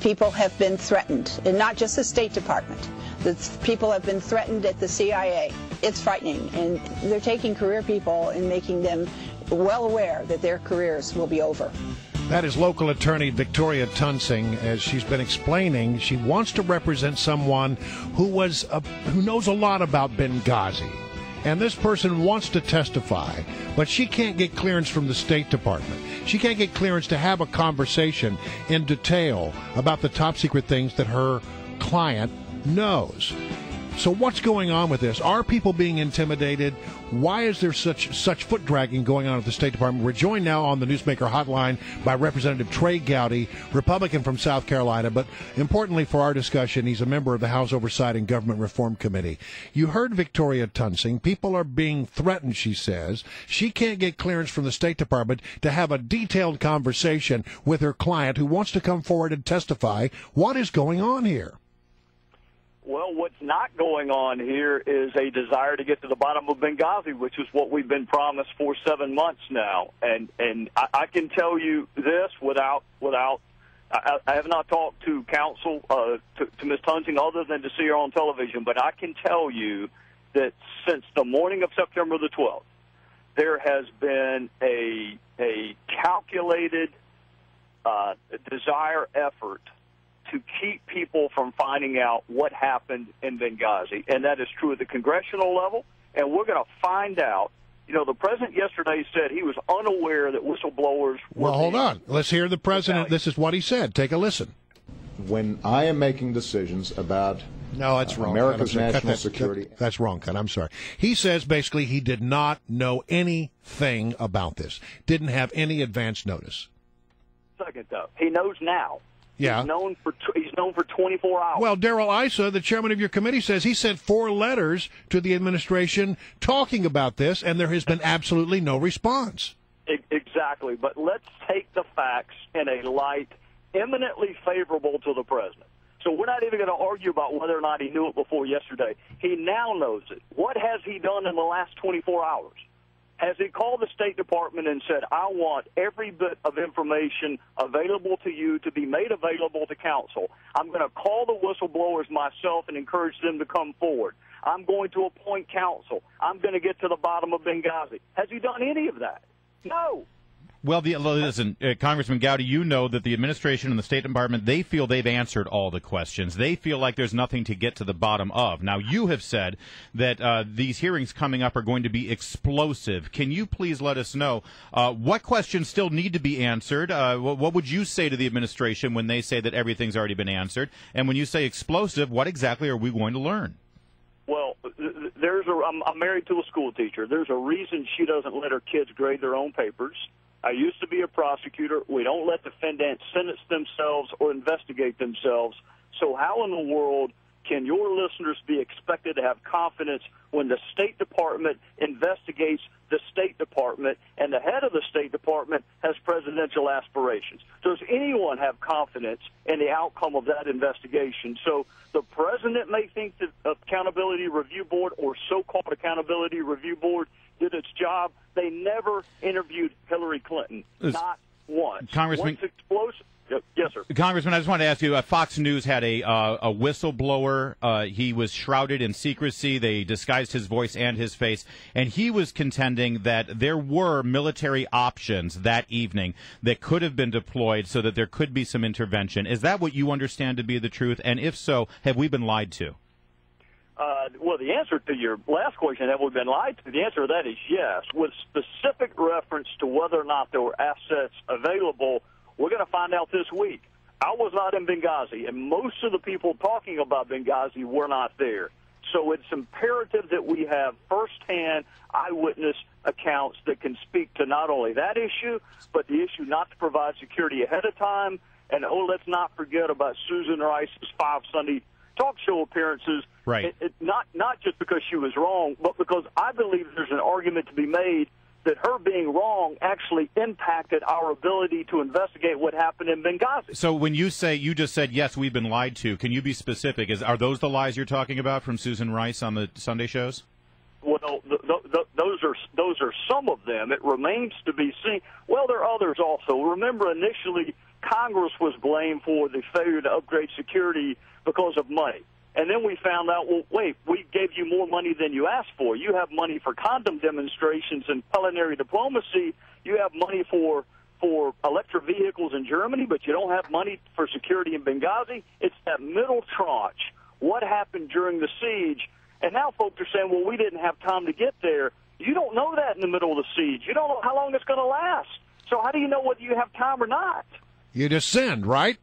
people have been threatened, and not just the State Department. The people have been threatened at the CIA. It's frightening, and they're taking career people and making them well aware that their careers will be over. That is local attorney Victoria Tunsing. As she's been explaining, she wants to represent someone who knows a lot about Benghazi. And this person wants to testify, but she can't get clearance from the State Department. She can't get clearance to have a conversation in detail about the top secret things that her client knows. So what's going on with this? Are people being intimidated? Why is there such foot dragging going on at the State Department? We're joined now on the Newsmaker Hotline by Representative Trey Gowdy, Republican from South Carolina, but importantly for our discussion, he's a member of the House Oversight and Government Reform Committee. You heard Victoria Tunsing. People are being threatened, she says. She can't get clearance from the State Department to have a detailed conversation with her client who wants to come forward and testify. What is going on here? Well, what's not going on here is a desire to get to the bottom of Benghazi, which is what we've been promised for 7 months now. And I can tell you this without I have not talked to counsel, to Ms. Tunsing, other than to see her on television, but I can tell you that since the morning of September the 12th, there has been a calculated effort to keep people from finding out what happened in Benghazi. And that is true at the congressional level, and we're going to find out. You know, the president yesterday said he was unaware that whistleblowers were... Well, hold on. Let's hear the president. This is what he said. Take a listen. When I am making decisions about that's wrong. America's national security... That's wrong, Ken. I'm sorry. He says basically he did not know anything about this, didn't have any advance notice. Second, though, he knows now. Yeah. He's known for 24 hours. Well, Darrell Issa, the chairman of your committee, says he sent 4 letters to the administration talking about this, and there has been absolutely no response. Exactly. But let's take the facts in a light eminently favorable to the president. So we're not even going to argue about whether or not he knew it before yesterday. He now knows it. What has he done in the last 24 hours? Has he called the State Department and said, I want every bit of information available to you to be made available to counsel? I'm going to call the whistleblowers myself and encourage them to come forward. I'm going to appoint counsel. I'm going to get to the bottom of Benghazi. Has he done any of that? No. Well, listen, Congressman Gowdy, you know that the administration and the State Department, they feel they've answered all the questions. They feel like there's nothing to get to the bottom of. Now, you have said that these hearings coming up are going to be explosive. Can you please let us know what questions still need to be answered? What would you say to the administration when they say that everything's already been answered? And when you say explosive, what exactly are we going to learn? Well, I'm married to a school teacher. There's a reason she doesn't let her kids grade their own papers. I used to be a prosecutor. We don't let defendants sentence themselves or investigate themselves. So how in the world can your listeners be expected to have confidence when the State Department investigates the State Department and the head of the State Department has presidential aspirations? Does anyone have confidence in the outcome of that investigation? So the president may think that Accountability Review Board or so-called Accountability Review Board did its job. They never interviewed Hillary Clinton, not once. Congressman, once explosive. Yes, sir. Congressman, I just wanted to ask you, Fox News had a whistleblower. He was shrouded in secrecy. They disguised his voice and his face, and he was contending that there were military options that evening that could have been deployed so that there could be some intervention. Is that what you understand to be the truth? And if so, have we been lied to? Well, the answer to your last question, have we been lied to? The answer to that is yes. With specific reference to whether or not there were assets available, we're going to find out this week. I was not in Benghazi, and most of the people talking about Benghazi were not there. So it's imperative that we have firsthand eyewitness accounts that can speak to not only that issue, but the issue not to provide security ahead of time. And, let's not forget about Susan Rice's 5 Sunday talk show appearances. Right. Not just because she was wrong, but because I believe there's an argument to be made that her being wrong actually impacted our ability to investigate what happened in Benghazi. So when you just said, yes, we've been lied to, can you be specific? Are those the lies you're talking about from Susan Rice on the Sunday shows? Well, those are some of them. It remains to be seen. Well, there are others also. Remember, initially, Congress was blamed for the failure to upgrade security because of money. And then we found out, well, wait, we gave you more money than you asked for. You have money for condom demonstrations and culinary diplomacy. You have money for electric vehicles in Germany, but you don't have money for security in Benghazi. It's that middle tranche. What happened during the siege? And now folks are saying, well, we didn't have time to get there. You don't know that in the middle of the siege. You don't know how long it's going to last. So how do you know whether you have time or not? You just send, right?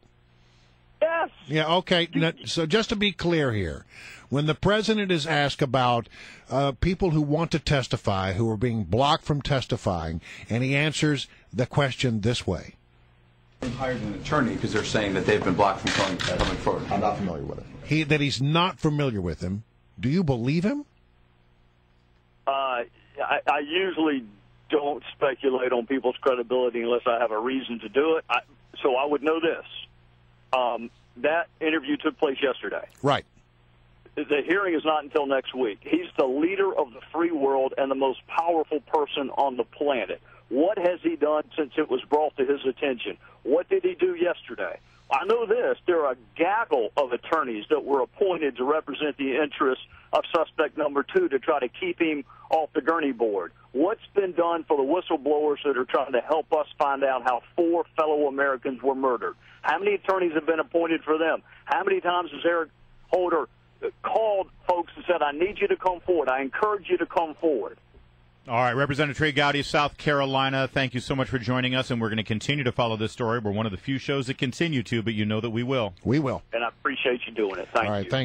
Yes. Yeah, okay. Now, so just to be clear here, when the president is asked about people who want to testify, who are being blocked from testifying, and he answers the question this way. Hired an attorney because they're saying that they've been blocked from coming forward. I'm not familiar with it. That he's not familiar with him. Do you believe him? I usually don't speculate on people's credibility unless I have a reason to do it. So I would know this. That interview took place yesterday. Right. The hearing is not until next week. He's the leader of the free world and the most powerful person on the planet. What has he done since it was brought to his attention? What did he do yesterday? I know this. There are a gaggle of attorneys that were appointed to represent the interests of suspect number 2 to try to keep him off the gurney board. What's been done for the whistleblowers that are trying to help us find out how 4 fellow Americans were murdered? How many attorneys have been appointed for them? How many times has Eric Holder called folks and said, I need you to come forward. I encourage you to come forward. All right, Representative Trey Gowdy, South Carolina, thank you so much for joining us, and we're going to continue to follow this story. We're one of the few shows that continue to, but you know that we will. We will. And I appreciate you doing it. Thank you. Thank